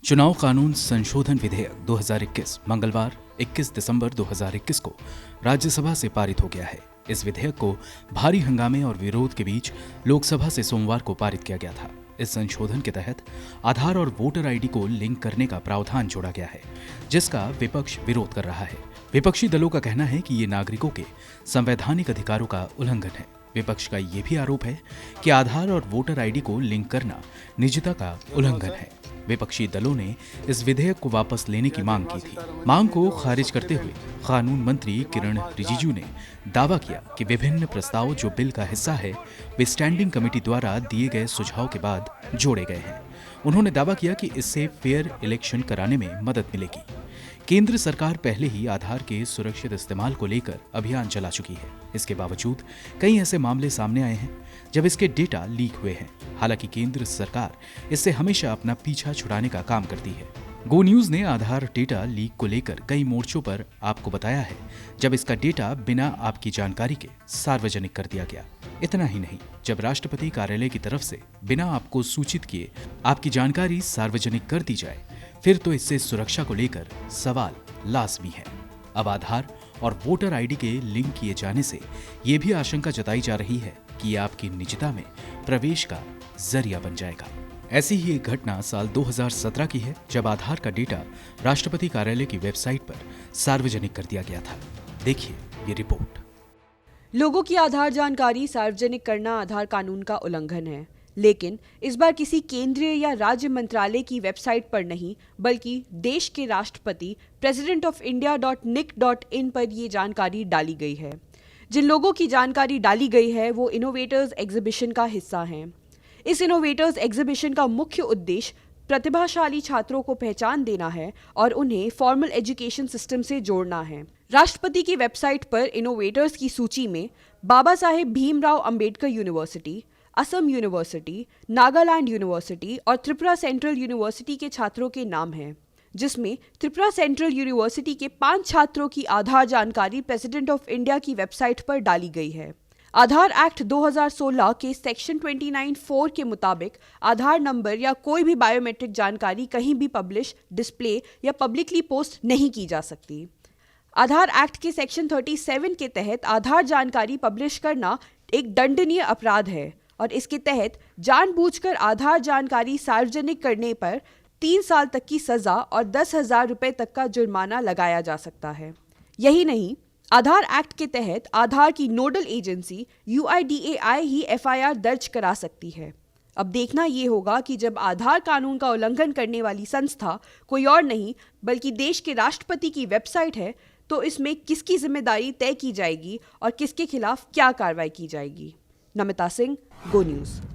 चुनाव कानून संशोधन विधेयक 2021 मंगलवार 21 दिसंबर 2021 को राज्यसभा से पारित हो गया है। इस विधेयक को भारी हंगामे और विरोध के बीच लोकसभा से सोमवार को पारित किया गया था। इस संशोधन के तहत आधार और वोटर आईडी को लिंक करने का प्रावधान जोड़ा गया है, जिसका विपक्ष विरोध कर रहा है। विपक्षी दलों का कहना है कि ये नागरिकों के संवैधानिक अधिकारों का उल्लंघन है। विपक्ष का ये भी आरोप है कि आधार और वोटर आईडी को लिंक करना निजता का उल्लंघन है। विपक्षी दलों ने इस विधेयक को वापस लेने की मांग की थी। मांग को खारिज करते हुए कानून मंत्री किरण रिजिजू ने दावा किया कि विभिन्न प्रस्ताव जो बिल का हिस्सा है वे स्टैंडिंग कमेटी द्वारा दिए गए सुझाव के बाद जोड़े गए हैं। उन्होंने दावा किया कि इससे फेयर इलेक्शन कराने में मदद मिलेगी। केंद्र सरकार पहले ही आधार के सुरक्षित इस्तेमाल को लेकर अभियान चला चुकी है। इसके बावजूद कई ऐसे मामले सामने आए हैं जब इसके डेटा लीक हुए हैं। हालांकि केंद्र सरकार इससे हमेशा अपना पीछा छुड़ाने का काम करती है। गो न्यूज ने आधार डेटा लीक को लेकर कई मोर्चों पर आपको बताया है, जब इसका डेटा बिना आपकी जानकारी के सार्वजनिक कर दिया गया। इतना ही नहीं, जब राष्ट्रपति कार्यालय की तरफ से बिना आपको सूचित किए आपकी जानकारी सार्वजनिक कर दी जाए, फिर तो इससे सुरक्षा को लेकर सवाल लाजमी है। अब आधार और वोटर आईडी के लिंक किए जाने से ये भी आशंका जताई जा रही है कि ये आपकी निजता में प्रवेश का जरिया बन जाएगा। ऐसी ही एक घटना साल 2017 की है, जब आधार का डेटा राष्ट्रपति कार्यालय की वेबसाइट पर सार्वजनिक कर दिया गया था। देखिए ये रिपोर्ट। लोगों की आधार जानकारी सार्वजनिक करना आधार कानून का उल्लंघन है, लेकिन इस बार किसी केंद्रीय या राज्य मंत्रालय की वेबसाइट पर नहीं, बल्कि देश के राष्ट्रपति presidentofIndia.nic.in पर ये जानकारी डाली गई है। जिन लोगों की जानकारी डाली गई है वो इनोवेटर्स एग्जीबिशन का हिस्सा हैं। इस इनोवेटर्स एग्जीबिशन का मुख्य उद्देश्य प्रतिभाशाली छात्रों को पहचान देना है और उन्हें फॉर्मल एजुकेशन सिस्टम से जोड़ना है। राष्ट्रपति की वेबसाइट पर इनोवेटर्स की सूची में Baba Saheb Bhimrao Ambedkar university, Assam university, Nagaland university और त्रिपुरा सेंट्रल यूनिवर्सिटी के छात्रों के नाम हैं, जिसमें त्रिपुरा सेंट्रल यूनिवर्सिटी के 5 छात्रों की आधार जानकारी प्रेसिडेंट ऑफ इंडिया की वेबसाइट पर डाली गई है। आधार एक्ट 2016 के सेक्शन 29(4) के मुताबिक आधार नंबर या कोई भी बायोमेट्रिक जानकारी कहीं भी पब्लिश, डिस्प्ले या पब्लिकली पोस्ट नहीं की जा सकती। आधार एक्ट के सेक्शन 37 के तहत आधार जानकारी पब्लिश करना एक दंडनीय अपराध है और इसके तहत जानबूझकर आधार जानकारी सार्वजनिक करने पर 3 साल तक की सजा और 10,000 रुपए तक का जुर्माना लगाया जा सकता है। यही नहीं, आधार एक्ट के तहत आधार की नोडल एजेंसी UIDAI ही FIR दर्ज करा सकती है। अब देखना ये होगा कि जब आधार कानून का उल्लंघन करने वाली संस्था कोई और नहीं बल्कि देश के राष्ट्रपति की वेबसाइट है, तो इसमें किसकी जिम्मेदारी तय की जाएगी और किसके खिलाफ क्या कार्रवाई की जाएगी। नमिता सिंह, गो न्यूज।